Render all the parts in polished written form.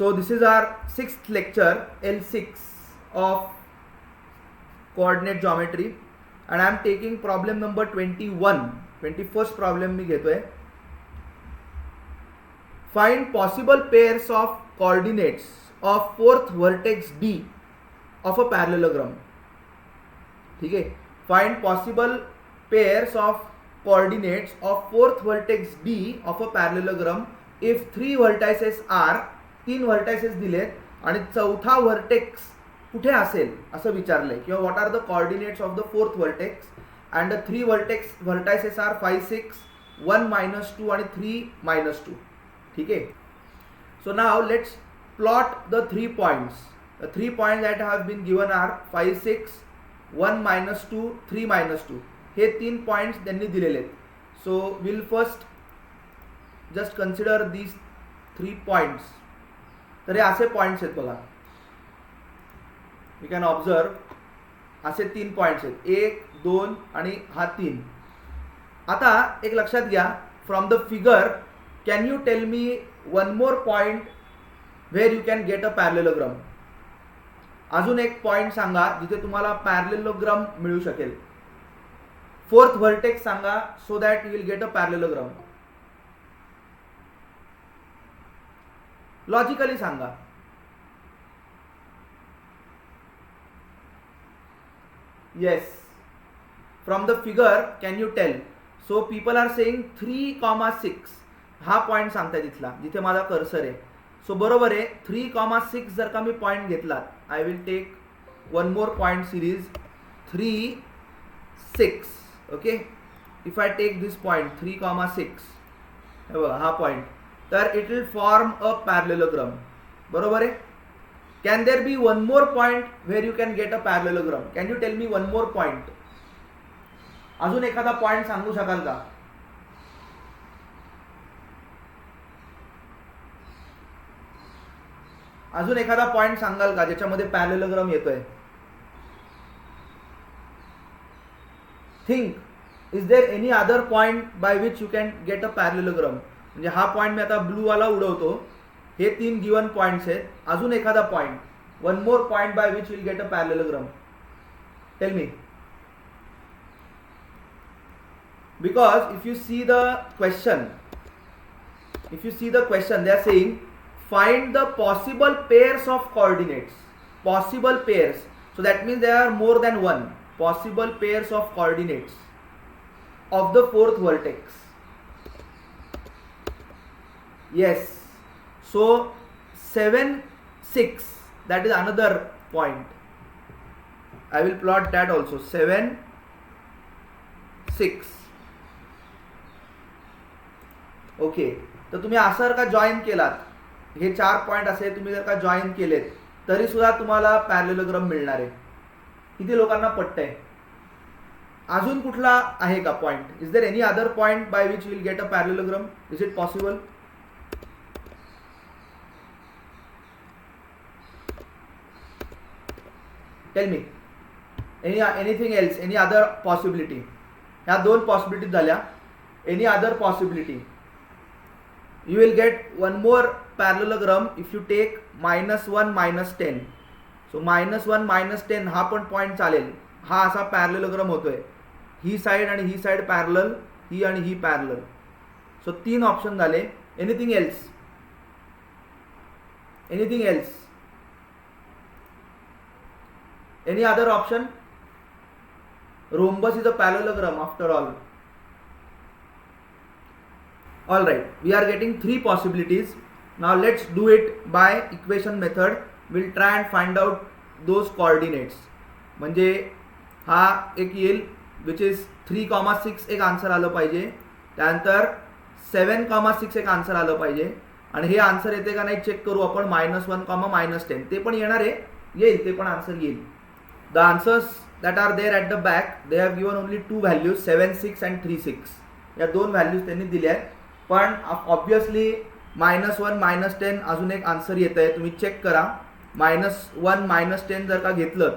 So this is our 6th lecture, L6 of coordinate geometry, and I am taking problem number 21. 21st problem मी घेतोय. Find possible pairs of coordinates of fourth vertex D of a parallelogram. ठीक है. Find possible pairs of coordinates of fourth vertex D of a parallelogram if three vertices are, तीन vertices दिलेत आणि चौथा vertex कुठे असेल असं विचारलंय, किंवा what are the coordinates of the fourth vertex and the three vertices are 5, 6, 1, -2 आणि 3, -2. ठीक आहे. So now let's plot the 3 points. The 3 points that have been given are 5, 6, 1, -2, 3, -2. हे 3 पॉइंट्स त्यांनी दिलेले आहेत. So will first just consider these 3 points. तर हे असे पॉइंट्स आहेत बघा. यू कॅन ऑब्झर्व असे 3 पॉइंट्स आहेत, 1, 2 आणि हा 3. आता एक लक्षात घ्या, from the figure can you tell me one more point where you can get a parallelogram. अजून एक पॉइंट सांगा जिथे तुम्हाला पॅरलेलोग्राम मिळू शकेल. फोर्थ व्हर्टेक्स सांगा so that you will get a parallelogram. Logically सांगा. Yes, from the figure can you tell. So people are saying 3,6 हा पॉइंट सांगताय तिथला जिथे माझा कर्सर आहे. सो बरोबर आहे. 3,6 जर का मी पॉइंट घेतला, I will take one more point series 3, 6. Okay, if I take this point 3,6, हे बघा हा पॉइंट, तर it will form a parallelogram. बरोबर आहे. Can there be one more point where you can get a parallelogram? Can you tell me one more point? अजून एखादा point सांगू शकाल का? अजून एखादा पॉइंट सांगाल का ज्याच्यामध्ये पॅरलेलोग्राम येतोय? Think, is there any other point by which you can get a parallelogram? म्हणजे हा पॉइंट मी आता ब्लू वाला उडवतो. हे 3 गिवन पॉइंट्स आहेत. अजून एखादा point, one more point by which will get a parallelogram. Tell me. Because if you see the question, they are saying find the possible pairs of coordinates. Possible pairs. So that means there are more than one possible pairs of coordinates of the fourth vertex. Yes. So 7, 6, that is another point. I will plot that also. 7, 6. Okay, तर तुम्ही असं जर का join केलात, हे 4 point असे तुम्ही जर का जॉईन केलेत तरी सुद्धा तुम्हाला पॅरलेलोग्राम मिळणार आहे. किती लोकांना पटतंय? अजून कुठला आहे का point? Is there any other point by which will get a parallelogram? Is it possible? Tell me. Anything else? Any other possibility? ह्या 2 पॉसिबिलिटी झाल्या. Any other possibility? You will get one more parallelogram if you take -1, -10. So -1, -10 हा पण point चालेल. हा असा parallelogram होतोय. ही side आणि ही side parallel, ही आणि ही पॅरलल. सो 3 ऑप्शन झाले. Anything else? Anything else? Any other option? Rhombus is a parallelogram after all. All right, we are getting 3 possibilities. Now let's do it by equation method. We'll try and find out those coordinates. म्हणजे हा एक येईल which is 3,6 एक answer आलं पाहिजे. त्यानंतर 7,6 एक answer आलं पाहिजे. आणि हे आन्सर येते का नाही चेक करू आपण. -1, -10 ते पण येणार आहे, येईल, ते पण आन्सर येईल. The answers that are there at the back, they have given only 2 values, 7, 6 and 3, 6. या 2 व्हॅल्यूज त्यांनी दिल्या आहेत. पण ऑब्विसली -1, -10 अजून एक आन्सर येत आहे. तुम्ही चेक करा. -1, -10 जर का घेतलं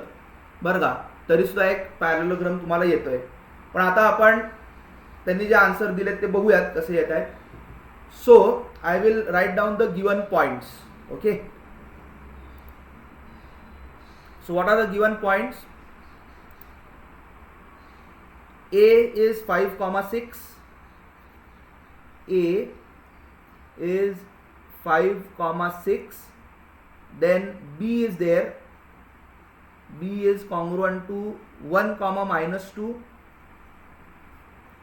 बरं का, तरी सुद्धा एक पॅरलेलोग्राम तुम्हाला येतोय. पण आता आपण त्यांनी जे आन्सर दिलेत ते बघूयात कसे येत आहेत. So I will right down the given points. Okay, so what are the given points? A is 5,6, A is 5,6, then B is there, B is congruent to 1, -2,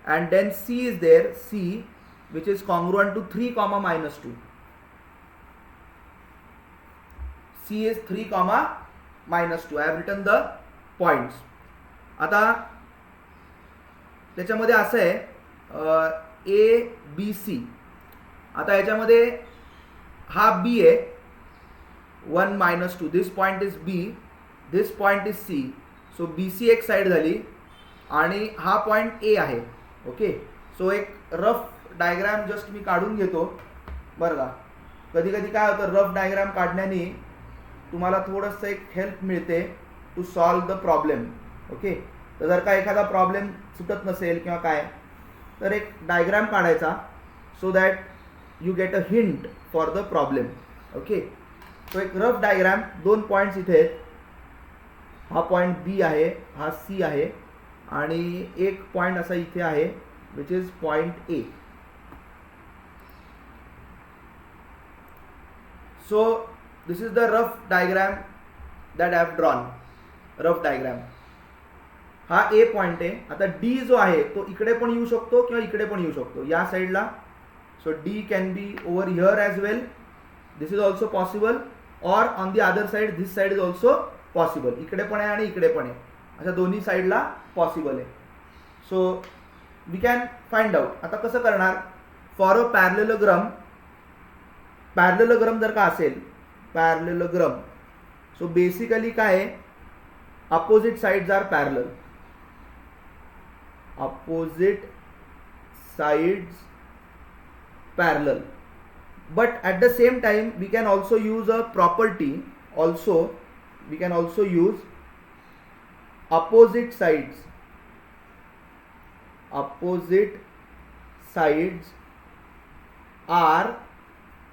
and then C is there, C, which is congruent to 3, -2. C is 3, -2. I have written the points. आता त्याच्यामध्ये असं आहे A B C. आता याच्यामध्ये हा B आहे 1 -2. This point is B, this point is C. So BC एक side झाली आणि हा पॉइंट A आहे. ओके, सो एक रफ डायग्राम जस्ट मी काढून घेतो बरं का. कधी कधी काय होतं, रफ डायग्राम काढण्याने तुम्हाला थोडंसं एक हेल्प मिळते to solve the problem. Okay, तर जर का एखादा प्रॉब्लेम सुटत नसेल किंवा काय, तर एक डायग्राम काढायचा so that you get a hint for the problem. Okay, तो एक रफ डायग्राम, 2 पॉईंट्स इथे आहेत. हा पॉईंट बी आहे, हा सी आहे, आणि एक पॉईंट असा इथे आहे which is point A. So this is the rough diagram that I have drawn. Rough diagram, हा ए पॉइंट आहे. आता डी जो आहे तो इकडे पण येऊ शकतो किंवा इकडे पण येऊ शकतो, या साईडला. So D can be over here as well, this is also possible, or on the other side, this side is also possible. इकडे पण आहे आणि इकडे पण आहे, अशा दोन्ही साईडला पॉसिबल आहे. So we can find out. आता कसं करणार, फॉर अ पॅरलेलोग्राम, पॅरलेलोग्राम जर का असेल, पॅरलेलोग्राम, सो बेसिकली काय आहे, opposite sides are parallel. Opposite sides parallel, but at the same time we can also use a property. Also we can also use opposite sides. Opposite sides are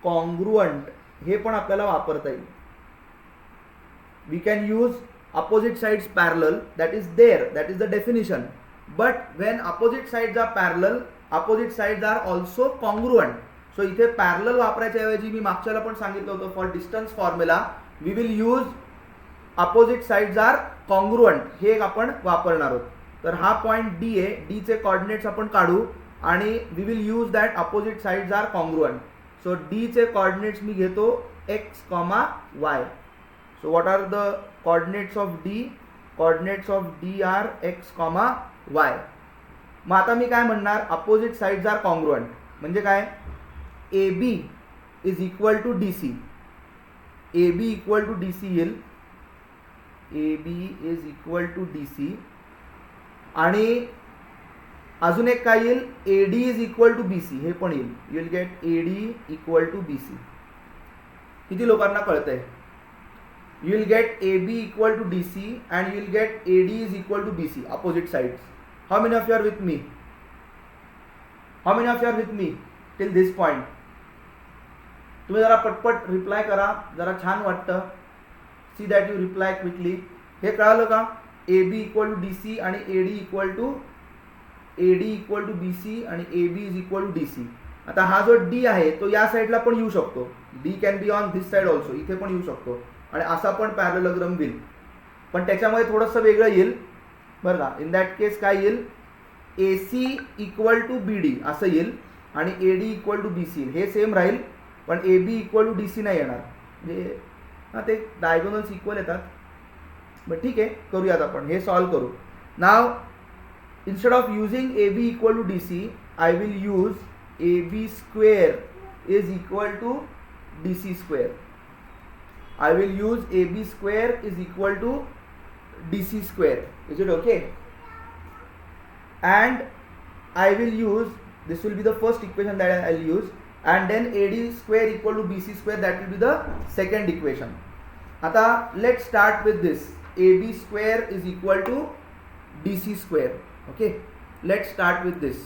congruent. हे पण आपल्याला वापरता येईल. We can use opposite sides parallel, that is there, that is the definition. But when opposite sides are parallel, opposite sides are also congruent. So इथे parallel वापरायच्या ऐवजी मी मागच्याला पण सांगितलं होतं, for distance formula we will use opposite sides are congruent. हे एक आपण वापरणार आहोत. तर हा पॉइंट डी आहे, डी चे कोऑर्डिनेट्स आपण काढू आणि we will use that opposite sides are congruent. So D चे कोऑर्डिनेट्स मी घेतो x, y. So what are the coordinates of D? Coordinates of D are x, y. मग आता मी काय म्हणणार, अपोजिट साइड्स आर कॉन्ग्रुएंट म्हणजे काय, A B is equal to D C. A B equal to D C येईल, A B is equal to D C. आणि अजून एक काय येईल, A D is equal to B C, हे पण येईल. You will get A D equal to B C. किती लोकांना कळतंय? You will get AB equal to DC and you will get AD is equal to BC, opposite sides. How many of you are with me? How many of you are with me till this point? तुम्ही जरा पटपट reply करा, जरा छान वाटतं. See that you reply quickly. हे कळालं का? AB इक्वल टू DC आणि AD इक्वल टू BC आणि AB is equal to DC. आता हा जो D आहे तो या साईडला पण येऊ शकतो. D can be on this side also, इथे पण येऊ शकतो आणि असा पण पॅरलेलोग्राम येईल, पण त्याच्यामध्ये थोडंसं वेगळं येईल बरं का. इन दॅट केस काय येईल, AC इक्वल टू BD असं येईल आणि AD इक्वल टू BC. हे सेम राहील, पण AB इक्वल टू DC नाही येणार. म्हणजे हां, ते डायगोनल्स इक्वल येतात. बट ठीक आहे, करूयात आपण हे सॉल्व करू. नाव instead of using AB equal to DC, I will use AB square is equal to DC square. I will use AB square is equal to DC square. Is it okay? And I will use, this will be the first equation that I will use, and then AD square equal to BC square, that will be the second equation. आता let's start with this. AB square is equal to DC square. Okay, let's start with this.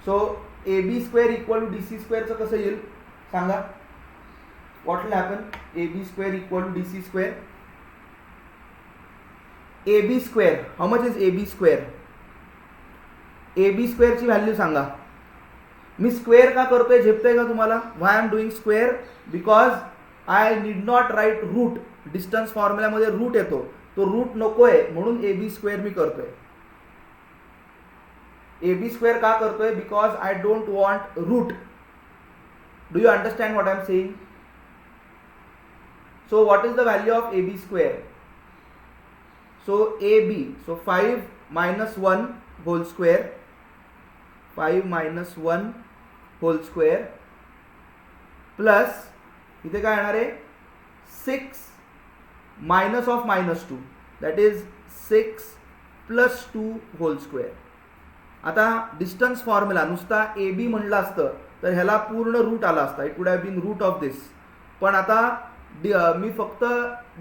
So AB square equal to DC square चं कसं येईल सांगा. what will happen? AB square equal to DC square. AB square, how much is AB square? AB square ची value सांगा. मी square का करतोय झेपतंय का तुम्हाला? Why I am doing square? Because I need not write root. Distance फॉर्म्युल्यामध्ये root येतो, तो रूट नकोय म्हणून AB स्क्वेअर मी करतोय. AB स्क्वेअर का करतोय? Because I don't want root. Do you understand what I am saying? So what is the value of AB square? So AB, so 5 minus 1 whole square, 5 minus 1 whole square plus इथे काय येणार आहे? 6 minus of minus 2, that is 6 plus 2 whole square. आता distance formula नुसता AB म्हणलं असतं तर ह्याला पूर्ण रूट आला असता. It would have been root of this. पण आता मी फक्त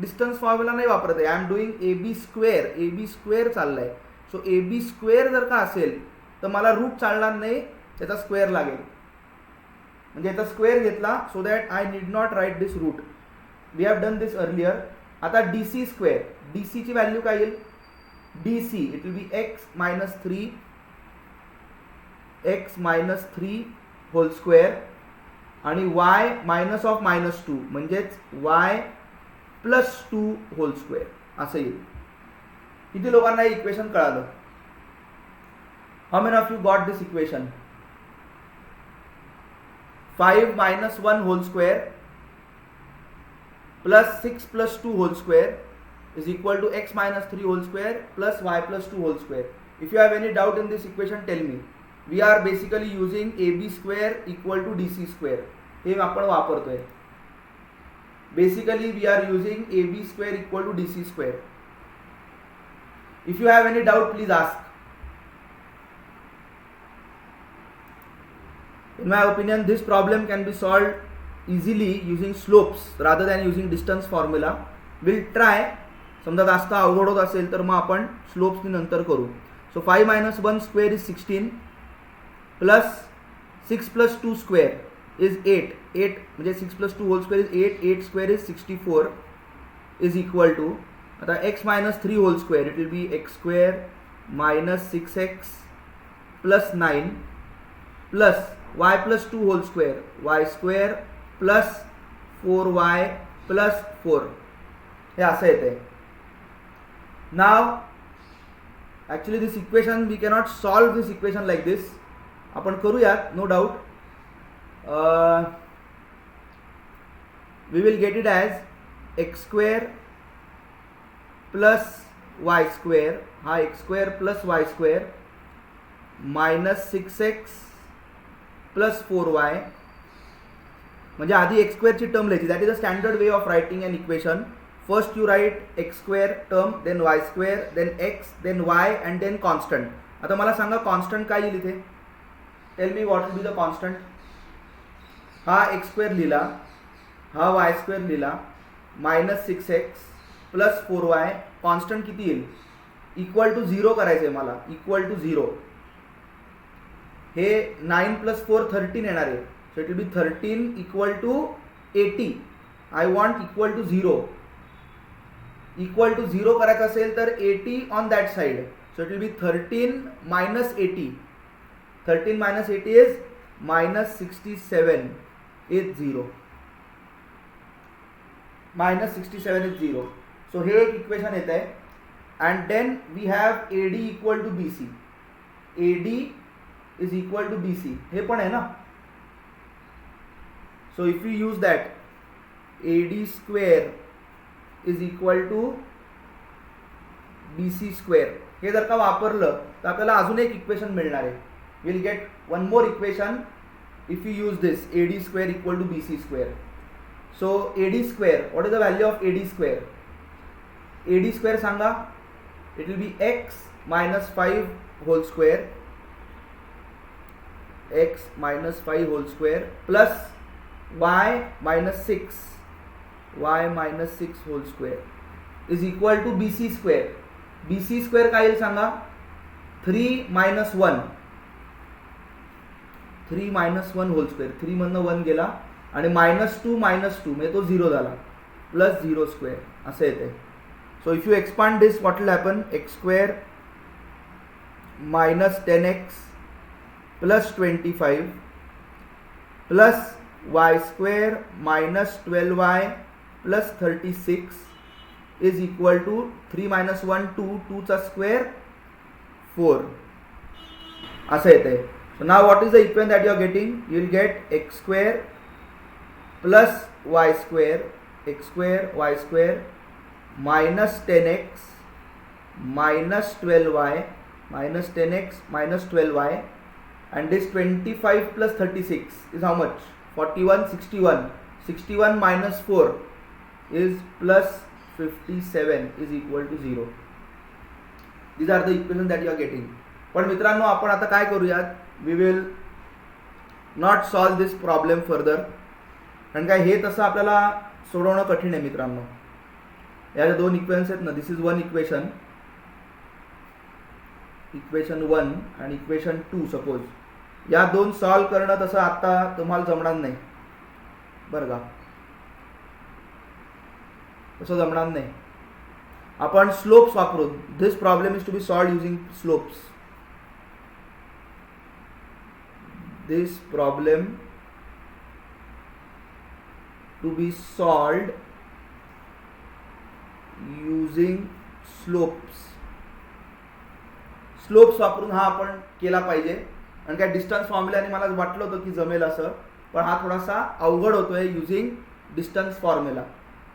डिस्टन्स फॉर्म्युला नाही वापरत आहे. I am doing AB square. AB square चाललाय. सो AB स्क्वेअर जर का असेल तर मला रूट चालणार नाही, त्याचा स्क्वेअर लागेल. म्हणजे याचा स्क्वेअर घेतला so that I need not write this root. We have done this earlier. आता DC स्क्वेअर, DC ची व्हॅल्यू काय येईल? DC it will be x minus 3 whole square आणि y मायनस ऑफ मायनस 2 म्हणजेच y प्लस 2 होल स्क्वेअर असं येईल. किती लोकांना इक्वेशन कळालं? How many of you got this equation? 5 minus 1 whole square plus 6 plus 2 whole square is equal to x minus 3 whole square plus y plus 2 whole square. If you have any doubt in this equation, tell me. We are basically using AB square equal to DC square. हे आपण वापरतोय. Basically we are using AB square equal to DC square. If you have any doubt, please ask. In my opinion, this problem can be solved easily using slopes rather than using distance formula. We'll try. समजा जास्त अवघड होत असेल तर मग आपण slopes नंतर करू. So 5 minus 1 square is 16 plus 6 plus 2 square is 8. 8 म्हणजे 6 plus 2 whole square is 8. 8 square is 64 is equal to, आता x minus 3 whole square, it will be x square minus 6x plus 9 plus y plus 2 whole square, y square plus 4y plus 4. हे असं येते. Now actually this equation we cannot solve this equation like this. आपण करूयात, no doubt. We will get it as x square plus y square, हा x square plus y square minus 6x plus 4y. म्हणजे आधी x स्क्वेअरची term लिहायची. That is a standard way of writing an equation. First you write x square term, then y square, then x, then y and then constant. आता मला सांगा constant काय येईल इथे? Tell me what will be the constant. हा x square लिहिला, हा y square लिहिला, minus 6x plus 4y. Constant किती येईल? इक्वल टू 0 करायचं आहे मला. Equal to 0. हे 9 प्लस 4 13 येणार आहे. So it will be 13 equal to 80. I want equal to 0. Equal to 0 करायचं असेल तर 80 on that side. So it will be 13 minus 80. 13 minus 80 is minus 67 is 0. Minus 67 is 0. So हे एक इक्वेशन येत आहे. And then we have AD equal to BC. AD is equal to BC. हे पण आहे ना. So if we use that, AD square is equal to BC square. हे जर का वापरलं तर आपल्याला अजून एक इक्वेशन मिळणार आहे. We'll get one more equation if you use this AD square equal to BC square. So AD square, what is the value of AD square? AD square सांगा. It will be x minus 5 whole square, x minus 5 whole square plus y minus 6, y minus 6 whole square is equal to BC square. BC square काय येईल सांगा? 3 minus 1. 3 minus 1 whole square. 3 मधनं 1 गेला आणि -2 म्हणजे तो 0 झाला, प्लस 0 स्क्वेअर असं येते. So if you expand this what will happen, x square minus 10x plus 25 plus y square minus 12y plus 36 is equal to 3 - 1 2, 2 चा स्क्वेअर 4 असं येते. So now what is the equation that you are getting? You will get x square plus y square, x square y square minus 10x minus 12y minus 10x minus 12y, and this 25 plus 36 is how much? 41, 61. 61 minus 4 is plus 57 is equal to 0. These are the equations that you are getting. पण मित्रांनो आपण आता काय करूयात, we will not solve this problem further, कारण काय हे तसं आपल्याला सोडवणं कठीण आहे मित्रांनो. या ज्या दोन इक्वेशन्स आहेत ना, दिस इज वन इक्वेशन, इक्वेशन 1 आणि इक्वेशन 2 सपोज, या दोन सॉल्व करणं तसं आता तुम्हाला जमणार नाही बरं का, तसं जमणार नाही. आपण स्लोप्स वापरू. This problem is to be solved using slopes. This problem to be solved using slopes. Slopes वापरून हा आपण केला पाहिजे. आणि काय डिस्टन्स फॉर्म्युलाने मला वाटलं होतं की जमेल असं, पण हा थोडासा अवघड होतोय युजिंग डिस्टन्स फॉर्म्युला.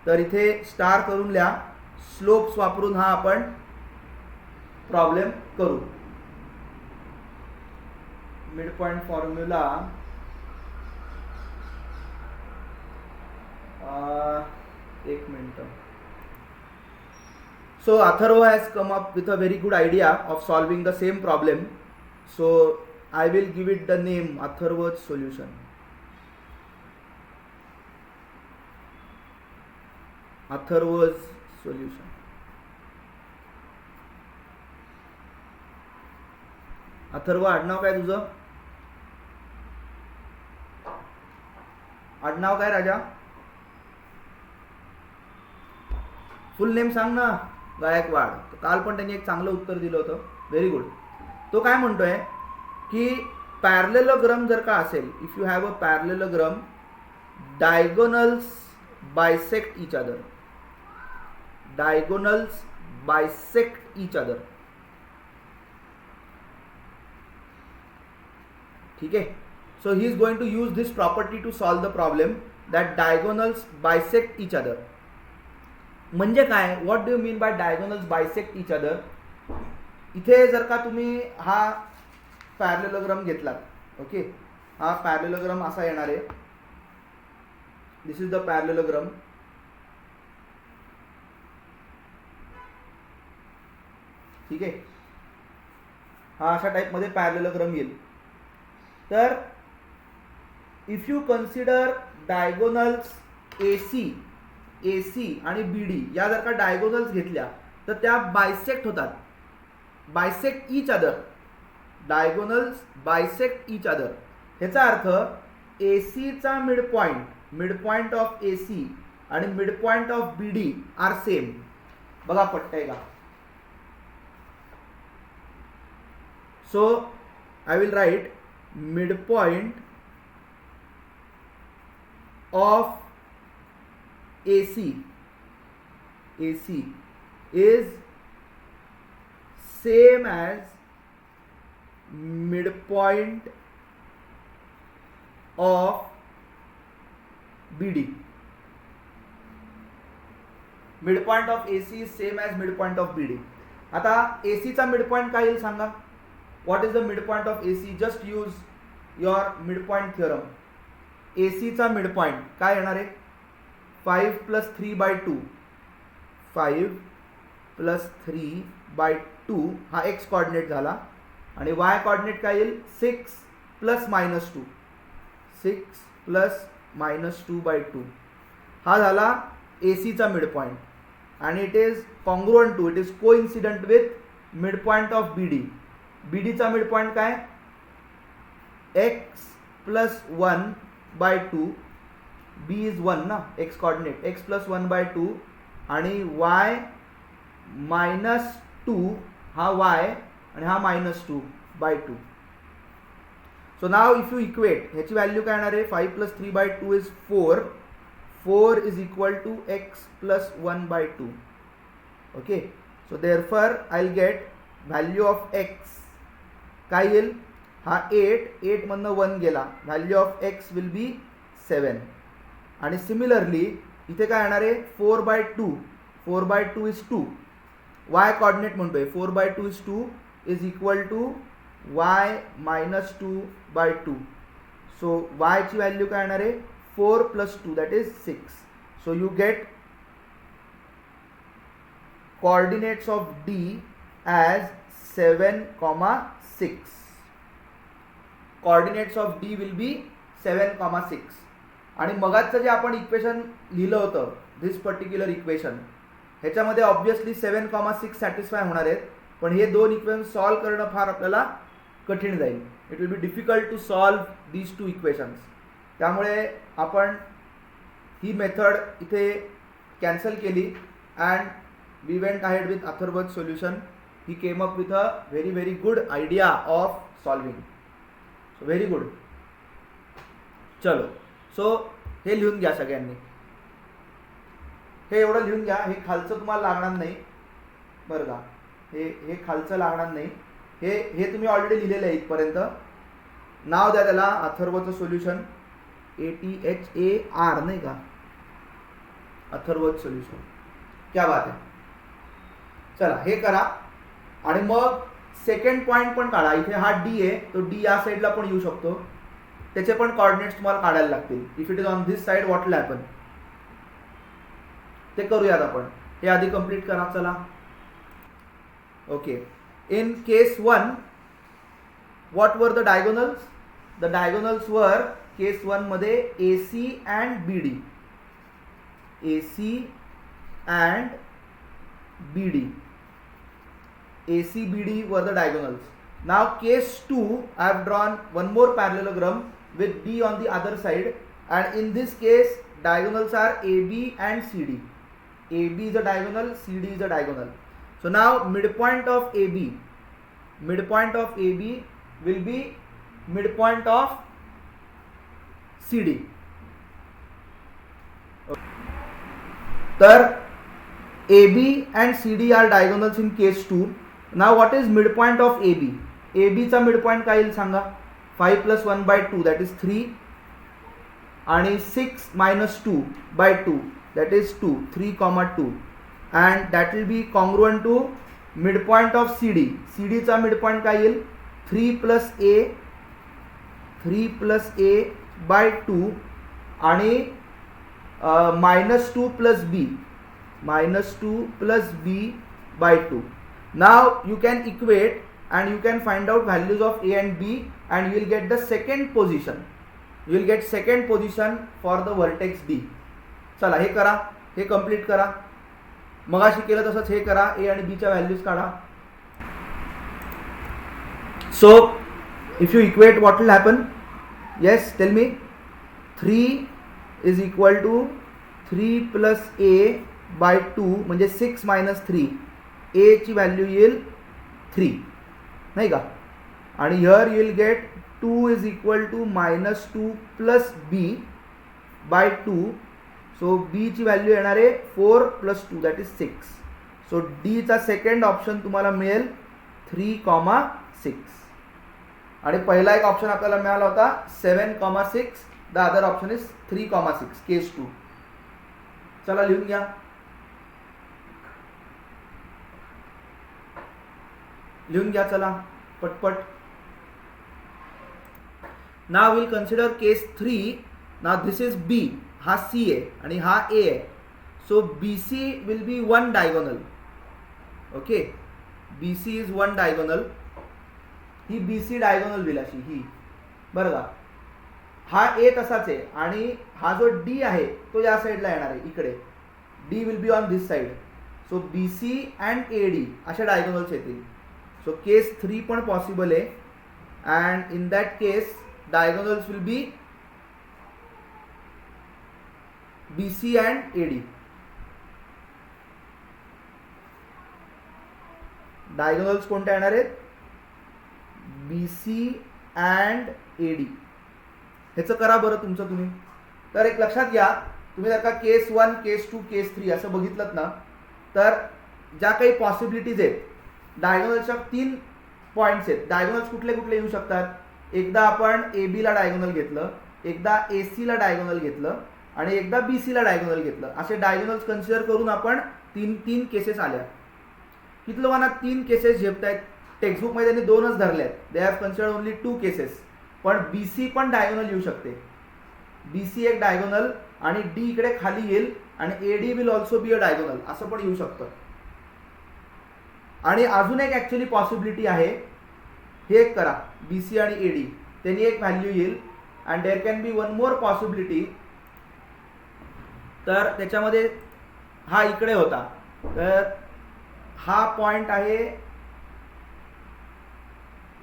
तर इथे स्टार करून लिहा, स्लोप्स वापरून हा आपण प्रॉब्लेम करू. मिड पॉइंट फॉर्म्युला, एक minute. So Atharva has come up with a very good idea of solving the same problem. So I will give it the name Atharva solution. Atharva solution. Atharva आडनाव काय तुझं? आडनाव काय राजा? फुल नेम सांग ना. गायकवाड. काल पण त्यांनी एक चांगलं उत्तर दिलं होतं, व्हेरी गुड. तो काय म्हणतोय की पॅरलेलोग्राम जर का असेल, if you have a parallelogram, diagonals bisect each other. Diagonals bisect each other. ठीक है. So he is going to use this property to solve the problem that diagonals bisect each other. म्हणजे काय, what do you mean by diagonals bisect each other? इथे जर का तुम्ही हा parallelogram घेतलात, ओके, हा पॅरलेलोग्राम असा येणार आहे. दिस इज द पॅरलेलोग्राम. ठीक आहे, हा अशा टाइप मध्ये पॅरलेलोग्राम येईल. तर if you consider diagonals AC आणि BD या जर का डायगोनल्स घेतल्या तर त्या बायसेक्ट होतात. Bisect each other. Diagonals bisect each other. ह्याचा अर्थ AC mid point of AC आणि mid point of BD are same. बघा पटतंय का? So I will write midpoint of AC is same as midpoint of BD. midpoint of AC is same as midpoint of BD. आता AC चा midpoint काय येईल सांगा? What is the midpoint of AC? Just use your midpoint theorem. AC चा midpoint काय येणार आहे? 5 plus 3/2. 5 plus 3/2 हा x कोऑर्डिनेट झाला आणि y कोऑर्डिनेट काय येईल? 6 plus -2. 6 plus -2/2 हा झाला AC चा midpoint आणि it is congruent to, it is coincident with midpoint of BD. BD चा मिड पॉइंट काय? x plus 1/2 बी इज 1 ना, एक्स कॉर्डिनेट एक्स प्लस 1/2 आणि y -2 हा y आणि हा -2/2. So now if you equate ह्याची व्हॅल्यू काय येणार आहे 5 + 3/2 is 4. 4 is equal to x plus 1/2. Okay, so therefore I will get value of x काय येईल, हा 8 मधनं 1 गेला, value of x will be 7. आणि सिमिलरली इथे काय येणार आहे 4/2. 4/2 इज 2. y कॉर्डिनेट म्हणतोय 4/2 is 2 is equal to y -2/2. So y ची व्हॅल्यू काय येणार आहे 4 + 2 that is 6. So you get coordinates of D as 7,6. Coordinates of D will be 7,6. आणि मगाचं जे आपण इक्वेशन लिहिलं होतं दिस पर्टिक्युलर इक्वेशन, ह्याच्यामध्ये ऑब्व्हियसली 7,6 सॅटिस्फाय होणार आहेत, पण हे दोन इक्वेशन सॉल्व करणं फार आपल्याला कठीण जाईल. It will be difficult to solve these 2 equations. त्यामुळे आपण ही मेथड इथे कॅन्सल केली and we went ahead with Atharva's solution. He came up with a very good idea of solving. So very good. चलो, सो हे लिहून घ्या सगळ्यांनी. हे एवढं लिहून घ्या, हे खालचं तुम्हाला लागणार नाही बरं का, हे खालचं लागणार नाही. हे तुम्ही ऑलरेडी लिहिलेलं आहे इथपर्यंत. नाव द्या त्याला अथर्वचं सोल्युशन, ATHAR नाही का, अथर्वचं सोल्युशन. क्या बात आहे. चला हे करा आणि मग सेकंड पॉइंट पण काढा. इथे हा डी आहे, तो डी या साईडला पण येऊ शकतो, त्याचे पण कॉर्डिनेट्स तुम्हाला काढायला लागतील. If it is on this side what will happen ते करूयात आपण. हे आधी कंप्लीट करा. चला okay. In case 1 what were the diagonals. The diagonals वर केस 1 मध्ये AC and BD. AC and BD. AC BD were the diagonals. Now case 2 I have drawn one more parallelogram with D on the other side, and in this case diagonals are AB and CD. AB is a diagonal, CD is a diagonal. So now midpoint of AB will be midpoint of CD. तर AB and CD are diagonals in case 2. Now what is midpoint of AB? AB चा midpoint काय येईल सांगा. 5 + 1/2 that is 3 आणि 6 - 2/2 that is 2. 3,2 and that will be congruent to midpoint of CD. CD चा midpoint काय येईल 3 + A/2 आणि -2 + B. -2 + B/2. Now you can equate and you can find out values of A and B and you will get the second position. You will get second position for the vertex D. चला हे करा, हे complete करा. मगाशी केलं तसंच हे करा. A आणि B च्या व्हॅल्यूज काढा. So if you equate what will happen? Yes, tell me. 3 is equal to 3 + A/2 म्हणजे 6 - 3. A ची व्हॅल्यू येईल 3 नाही का. आणि here you will get 2 is equal to -2 + B/2. So B ची व्हॅल्यू येणार आहे 4 + 2 दॅट इज 6. सो D चा सेकंड ऑप्शन तुम्हाला मिळेल 3,6. आणि पहिला एक ऑप्शन आपल्याला मिळाला होता 7,6. The other option is 3,6 case 2. चला लिहून घ्या. लिहून घ्या चला पटपट. Now will consider case 3. Now this is B, हा C आहे आणि हा A आहे. So BC will be 1 diagonal. Okay, BC is 1 diagonal. ही BC डायगोनल होईल अशी ही बरं का. हा A तसाच आहे आणि हा जो D आहे तो या साईडला येणार आहे इकडे. D will be on this side. So BC and AD अशा डायगोनल्स येतील. सो केस 3 पण पॉसिबल आहे and in that case diagonals will be BC and AD. Diagonals कोणत्या येणार आहेत? BC and AD. ह्याचं करा बरं तुमचं तुम्ही. तर एक लक्षात घ्या, तुम्ही जर का केस 1, केस 2, केस 3 असं बघितलं ना, तर ज्या काही पॉसिबिलिटीज आहेत, डायगोनलच्या 3 पॉईंट्स आहेत. डायगोनल्स कुठले कुठले येऊ शकतात? एकदा आपण AB ला डायगोनल घेतलं, एकदा AC ला डायगोनल घेतलं आणि एकदा BC ला डायगोनल घेतलं. असे डायगोनल्स कन्सिडर करून आपण 3 केसेस आल्या. किती लोकांना 3 केसेस झेपतायत? टेक्स्टबुकमध्ये त्यांनी 2च धरले आहेत. They have considered only 2 cases. पण BC पण डायगोनल येऊ शकते. BC एक डायगोनल आणि D इकडे खाली येईल आणि AD will also be a diagonal, असं पण येऊ शकतं. आणि अजून एक ॲक्च्युली पॉसिबिलिटी आहे, हे एक करा, BC आणि AD त्यांनी एक व्हॅल्यू येईल. And there can be one more possibility. तर त्याच्यामध्ये हा इकडे होता, तर हा पॉइंट आहे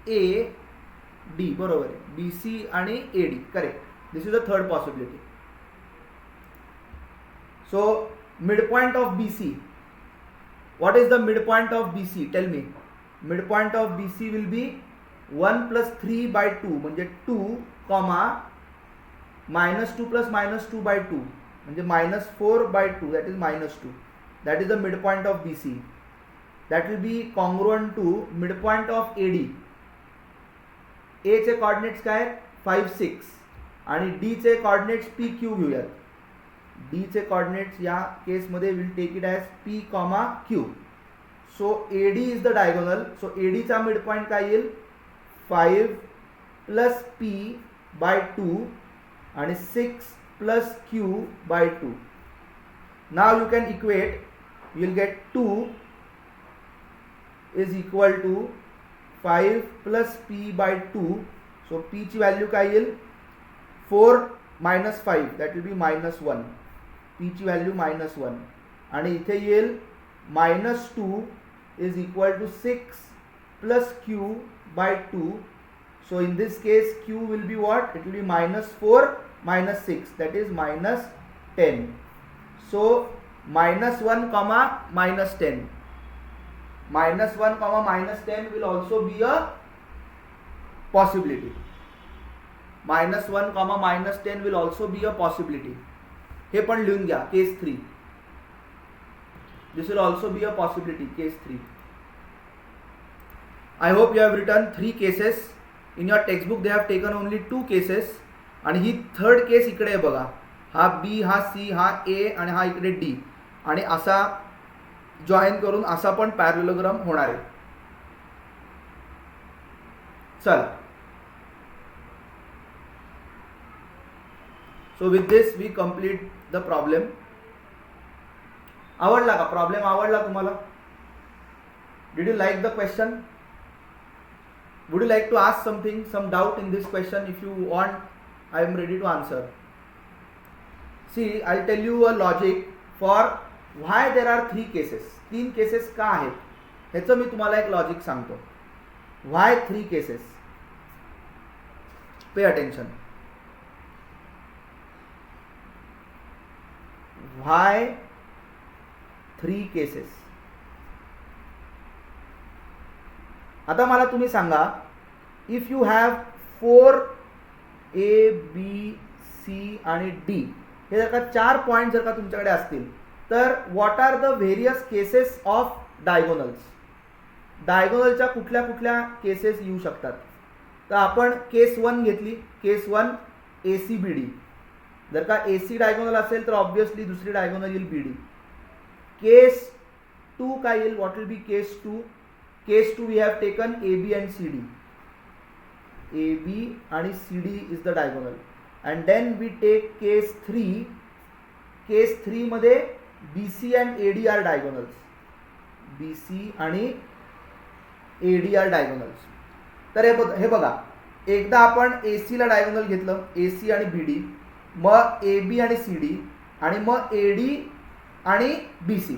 AD, बरोबर आहे, BC आणि AD, correct. This is the third possibility. So midpoint of BC, what is the midpoint of BC? Tell me. Midpoint of BC will be 1 plus 3 by 2, म्हणजे 2, minus 2 plus minus 2 by 2, म्हणजे minus 4 by 2, that is minus 2. That is the midpoint of BC. That will be congruent to midpoint of AD. A चे coordinates काय? 5, 6 आणि D चे coordinates P, Q घेऊयात. D चे coordinates या केसमध्ये will take it as P, Q. So AD is the diagonal. So AD चा midpoint काय येईल? 5 प्लस P बाय 2 आणि 6 plus Q by 2. Now you can equate. You will get 2 is equal to 5 plus P by 2. So P ची value काय येईल? 4 minus 5, that will be minus 1. P ची value -1 आणि इथे येईल -2 is equal to 6 plus Q by 2. So in this case Q will be what? It will be -4 minus 6, that is -10. So -1 comma -10. -1 comma -10 will also be a possibility. -1 comma -10 will also be a possibility. हे पण लिहून घ्या. केस 3. This will also be a possibility. Case 3. I hope you have written 3 cases. In your textbook they have taken only 2 cases. आणि ही third केस इकडे आहे बघा. हा B, हा C, हा A आणि हा इकडे D. आणि असा जॉईन करून असा पण पॅरलेलोग्राम होणार आहे. चला. So with this we complete the problem. आवडला का प्रॉब्लेम? आवडला तुम्हाला? Did you like the question? Would you like to ask something, some doubt in this question? If you want, I am ready to answer. See, I'll tell you a logic for why there are 3 cases. 3 cases का आहेत? ह्याचं मी तुम्हाला एक logic सांगतो. Why 3 cases? Pay attention. Why 3 cases? आता मला तुम्ही सांगा, if you have 4 A, B, C आणि D, हे जर का 4 पॉइंट जर का तुमच्याकडे असतील, तर what are the various cases of diagonals? डायगोनलच्या कुठल्या कुठल्या केसेस येऊ शकतात? तर आपण केस 1 घेतली. केस 1 ACBD. जर का AC डायगोनल असेल तर ऑब्विसली दुसरी डायगोनल येईल BD. केस 2 काय येईल? What will be case 2? Case 2 we have taken AB and CD. AB आणि CD is the diagonal. And then we take case 3. Case 3 मध्ये BC and AD are diagonals. BC आणि AD are diagonals. तर हे बघा, एकदा आपण AC ला diagonal घेतलं, AC आणि BD, मग AB आणि CD आणि मग AD आणि BC.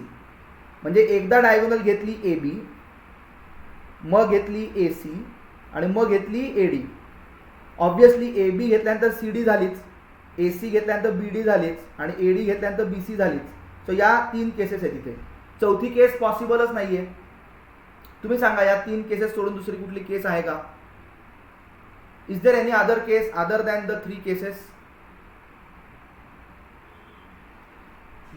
म्हणजे एकदा डायगोनल घेतली AB, मग घेतली AC आणि मग घेतली AD. ऑब्विसली AB घेतल्यानंतर CD झालीच, AC घेतल्यानंतर BD झालीच आणि AD घेतल्यानंतर BC झालीच. सो या 3 केसेस आहेत इथे. चौथी केस पॉसिबलच नाहीये. तुम्ही सांगा या 3 केसेस सोडून दुसरी कुठली केस आहे का? Is there any other case other than the 3 cases?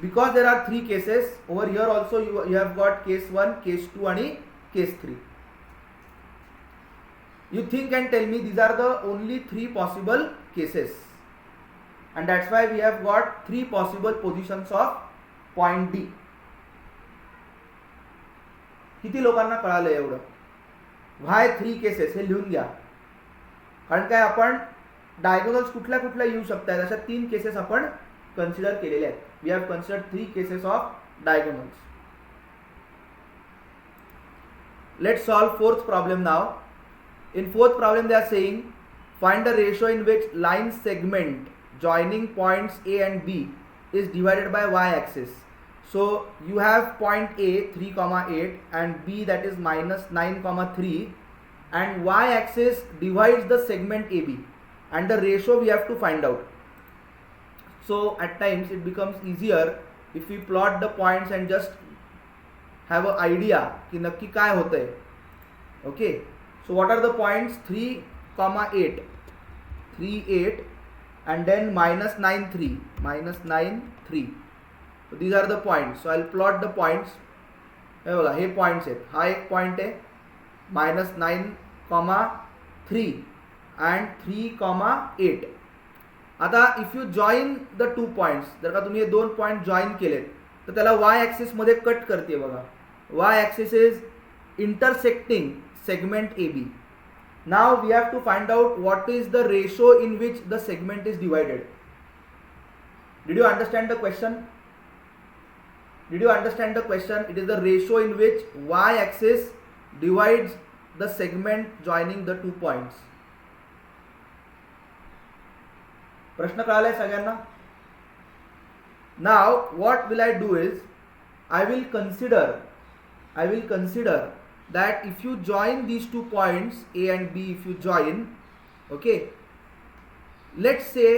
Because there are 3 cases over here also you have got case 1, case 2 and case 3. You think and tell me these are the only 3 possible cases, and that's why we have got 3 possible positions of point D. किती लोकांना कळालं एवढं? Why 3 cases हे लिहून घ्या. कारण काय आपण डायगोनल्स कुठल्या कुठल्या येऊ शकतात अशा 3 केसेस आपण कन्सिडर केलेले आहेत. We have considered 3 cases of diagonals. Let's solve 4th problem now. In 4th problem they are saying find the ratio in which line segment joining points A and B is divided by y-axis. So you have point A 3,8 and B that is minus 9,3 and y-axis divides the segment AB and the ratio we have to find out. So at times it becomes easier if we plot the points and just have an idea कि नक्की काय होतंय. Okay, so what are the points? 3,8 3,8 and then minus 9,3 so these are the points. So I'll plot the points. हे बघा हे points आहेत. हा एक पॉइंट आहे -9,3 and 3,8. आता if you join the 2 points, जर का तुम्ही हे 2 पॉइंट जॉईन केलेत तर त्याला वाय ॲक्सिस मध्ये कट करते बघा. Y axis is intersecting segment AB. Now we have to find out what is the ratio in which the segment is divided. Did you understand the question? Did you understand the question? It is the ratio in which y-axis divides the segment joining the 2 points. प्रश्न कळालाय सगळ्यांना? Now what will I do is I will consider that if you join these 2 points A and B, if you join, okay, let's say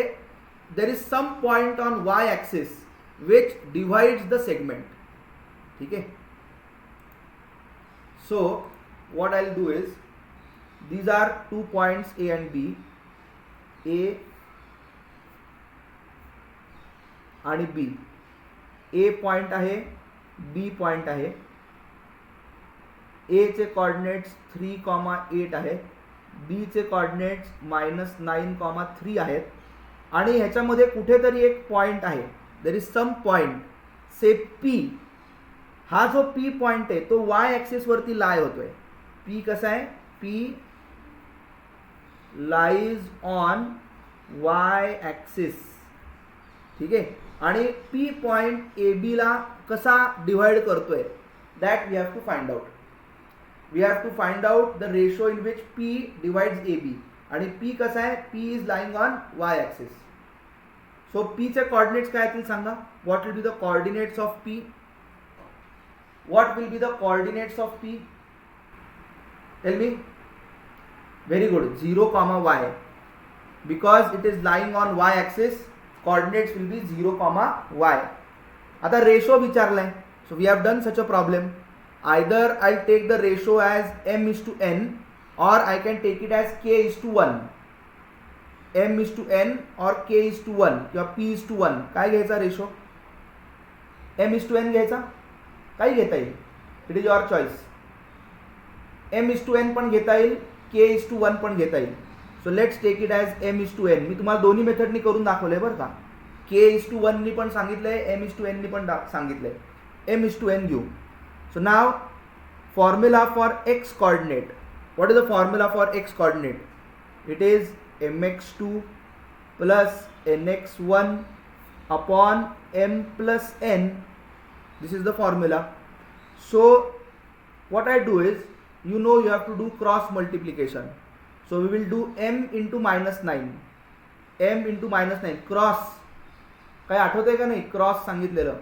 there is some point on y-axis which divides the segment. Okay, so what I'll do is these are 2 points A and B. A आणि B. A point आहे, B point आहे. A चे coordinates 3,8 आहेत, B चे coordinates -9,3 आहेत आणि ह्याच्यामध्ये कुठेतरी एक पॉइंट आहे. There is some point say P. हा जो P पॉइंट आहे तो y ॲक्सिस वरती लाय होतोय. P कसा आहे? P lies on y axis. ठीक आहे. आणि P पॉइंट AB ला कसा डिवाइड करतोय that we have to find out. We have to find out the ratio in which P divides AB. आणि P कसा आहे? P is lying on y axis. So P चे coordinates काय असतील सांगा. What will be the coordinates of P? What will be the coordinates of P? Tell me. Very good. 0,y. Because it is lying on y axis, coordinates will be 0,y. आता ratio विचारलाय. So we have done such a problem. Either I'll take the ratio as m/n or I can take it as k/1. m/n or k/1 किंवा p/1. काय घ्यायचा ratio? m/n घ्यायचा? काय घेता येईल? It is your choice. m/n पण घेता येईल, k/1 पण घेता येईल. So let's take it as m/n. मी तुम्हाला दोन्ही मेथडनी करून दाखवलंय बरं का. k/1 नी पण सांगितलंय, m/n नी पण सांगितलंय. m/n घेऊ. So now formula for x coordinate. What is the formula for x coordinate? It is mx2 plus nx1 upon m plus n. This is the formula. So what I do is, you know you have to do cross multiplication. So we will do m into -9. m into -9 cross. काय आठवतंय का नाही? Cross सांगितलेलं.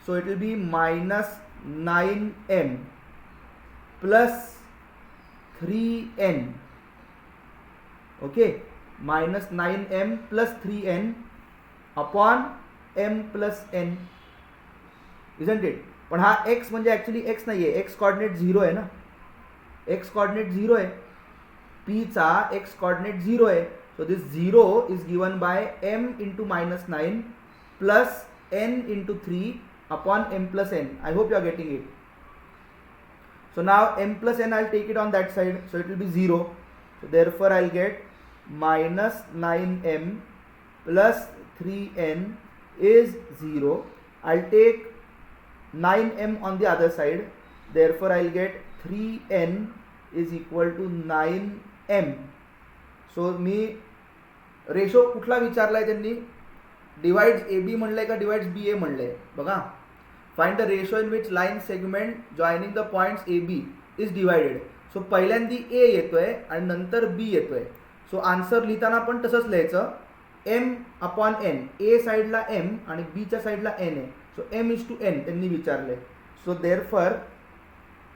So it will B -9m plus 3n. Okay, -9m plus 3n upon m plus n, isn't it. पण हा x म्हणजे actually x नाही आहे, x कॉर्डिनेट 0 आहे ना, x कॉर्डिनेट 0 आहे, p चा x कॉर्डिनेट 0 आहे. So this 0 is given by m into -9 plus n into 3 upon m plus n. I hope you are getting it. So now m plus n, I'll take it on that side, so it will be 0. So therefore I'll get minus 9m plus 3n is 0. I'll take 9m on the other side, therefore I'll get 3n is equal to 9m. So me ratio कुठला विचारलाय त्यांनी, divides A B म्हणलंय का divides B A म्हणलंय. बघा, find the ratio in which line segment joining the points A B is divided. So पहिल्यांदी A येतोय आणि नंतर बी येतोय. सो आन्सर लिहिताना पण तसंच लिहायचं, एम अपॉन एन, ए साईडला एम आणि बीच्या साईडला एन आहे. So M is to N त्यांनी विचारले. So therefore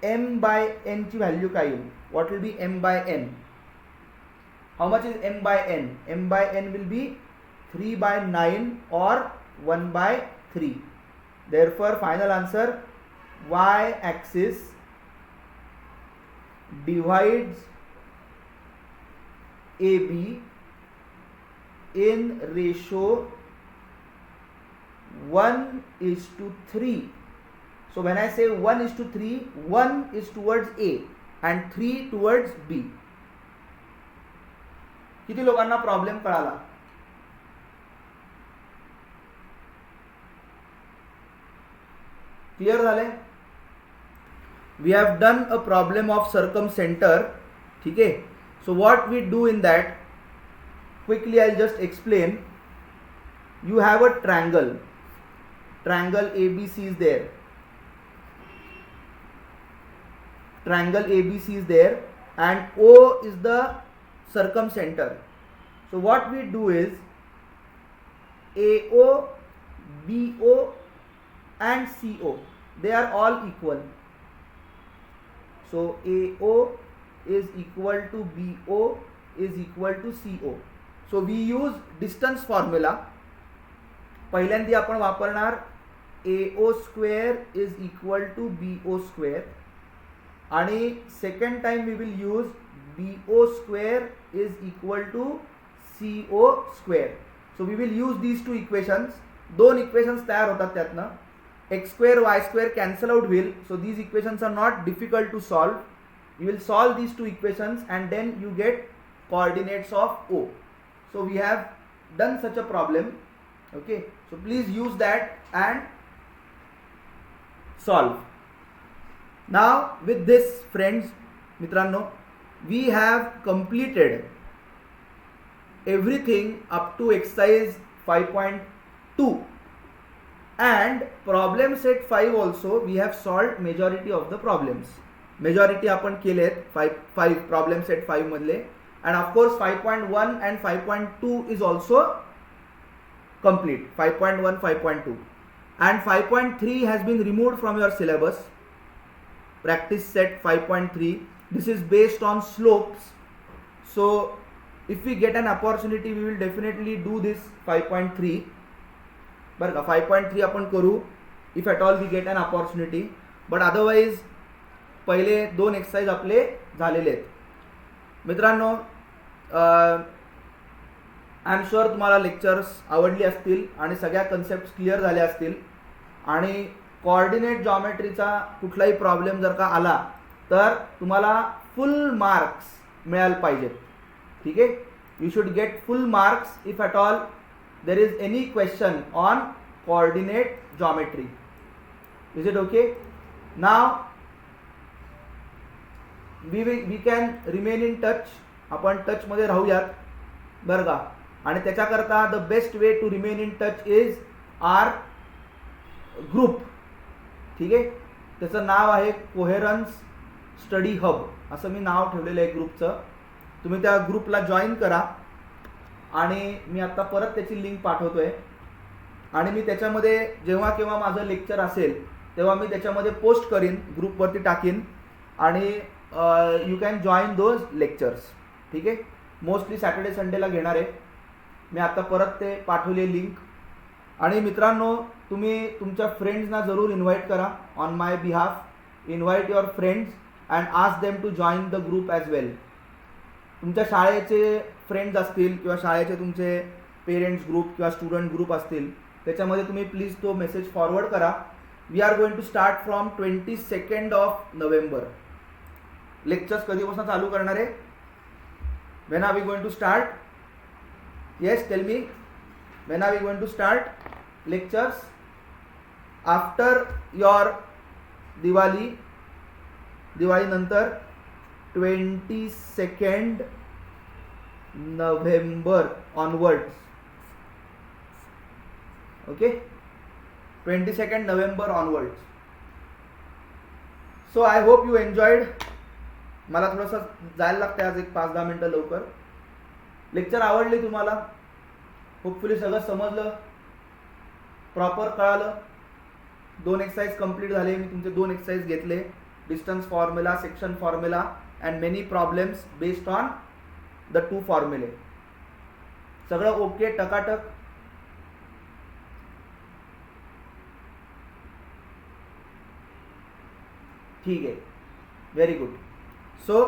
M by N ची व्हॅल्यू काय येईल, what will be M by N, how much is M by N, M by N will be 3/9 or 1/3. Therefore final answer, y axis divides AB in ratio 1:3. So when I say 1:3, 1 is towards A and 3 towards B. किती लोकांना problem कळाला? Clear झाले? We have done a problem of circumcentre. ठीक है. So what we do in that, quickly I just explain. You have a triangle, triangle ABC is there, triangle ABC is there and O is the circumcenter. So what we do is AO, BO and CO, they are all equal. So AO is equal to BO is equal to CO. So we use distance formula. पहिल्यांदी आपण वापरणार AO square is equal to BO square आणि second time we will use BO square is equal to CO square. So we will use these two equations. दोन equations तयार होतात त्यातनं. x square y square cancel out will, so these equations are not difficult to solve. You will solve these two equations and then you get coordinates of O. So we have done such a problem. Okay, so please use that and solve. Now with this friends, मित्रांनो, we have completed everything up to exercise 5.2 and problem set 5 also we have solved majority of the problems. Majority आपण केलेत 5 problem set 5 मधले, and of course 5.1 and 5.2 is also complete. 5.1, 5.2 and 5.3 has been removed from your syllabus. Practice set 5.3, this is based on slopes. So if we get an opportunity we will definitely do this 5.3. बरं का, 5.3 आपण करू if at all we get an opportunity. But otherwise पहिले 2 exercise आपले झालेले आहेत. मित्रांनो, I am sure तुम्हाला लेक्चर्स आवडली असतील आणि सगळ्या कन्सेप्ट क्लिअर झाल्या असतील. आणि कोऑर्डिनेट जॉमेट्रीचा कुठलाही प्रॉब्लेम जर का आला तर तुम्हाला फुल मार्क्स मिळायला पाहिजेत. ठीक आहे, you should get full marks if at all there is any question on coordinate geometry. Is it okay? Now we can remain in touch. आपण टच मध्ये राहूयात बरं का. आणि त्याच्याकरता the best way to remain in touch is our group. ठीक आहे, त्याचं नाव आहे कोहेरन्स स्टडी हब, असं मी नाव ठेवलेलं आहे ग्रुपचं. तुम्ही त्या ग्रुपला जॉईन करा आणि मी आता परत त्याची लिंक पाठवतोय. आणि मी त्याच्यामध्ये जेव्हा केव्हा माझं लेक्चर असेल तेव्हा मी त्याच्यामध्ये पोस्ट करीन, ग्रुपवरती टाकीन आणि you can join those lectures. ठीक आहे, मोस्टली सॅटर्डे संडेला घेणार आहे मी. आता परत ते पाठवले लिंक आणि मित्रांनो, तुम्ही तुमच्या फ्रेंड्सना जरूर इन्व्हाइट करा on my behalf. Invite your friends and ask them to join the group as well. तुमच्या शाळेचे फ्रेंड्स असतील किंवा शाळेचे तुमचे पेरेंट्स ग्रुप किंवा स्टुडंट ग्रुप असतील, त्याच्यामध्ये तुम्ही प्लीज तो मेसेज फॉरवर्ड करा. We are going to start from 22 of November. Lectures कधीपासून चालू करणार आहे? When are we going to start? Yes, tell me. When are we going to start lectures? After your Diwali. दिवाळीनंतर 22 November onwards. Okay, 22 November onwards. So I hope you enjoyed. मला थोडंसं जायला लागतं आज, एक 5-10 मिनटं लवकर. लेक्चर आवडले तुम्हाला? होपफुली सगळं समजलं, प्रॉपर कळालं. 2 एक्सरसाइज कंप्लीट झाले. मी तुमचे 2 एक्सरसाइज घेतले, distance formula, section formula and many problems based on the 2 फॉर्म्युले. सगळं ओके, टकाटक. ठीक आहे, व्हेरी गुड. सो